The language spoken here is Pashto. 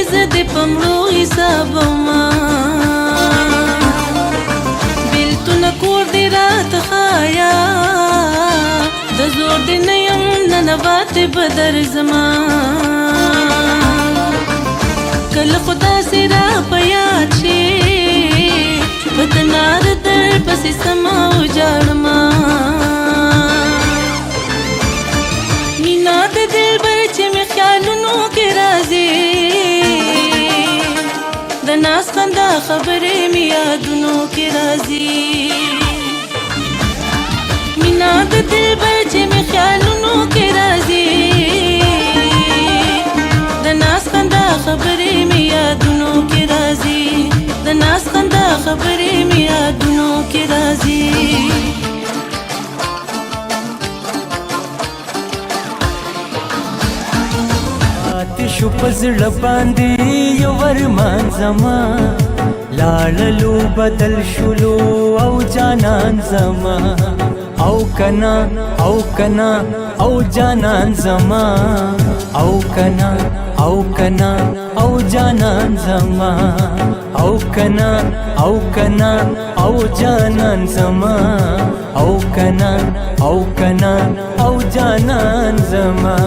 زه د پمړو حسابوما بیلتونه کور دې راته ښایه د زور دې نه یم ننواتې به درځما کله خو داسې را په یاد شي په تنار در پسې سمه وجاړما مینا د دلبر چې مې خیالونو کې راځي د ناز خندا خبرې مې یادونو کې راځي مینا د دلبر چې مې خیالونو کې راځي د ناز خندا خبرې مې یادونو کې راځي د ناز خندا خبرې مې یادونو کې راځي شو پزړه باندې یو ورمان زما لاړلو بدل شولو او جانان زما او کنا او کنا او جانان زما او کنا او کنا او جانان زما او کنا او کنا او جانان زما او کنا او کنا او جانان زما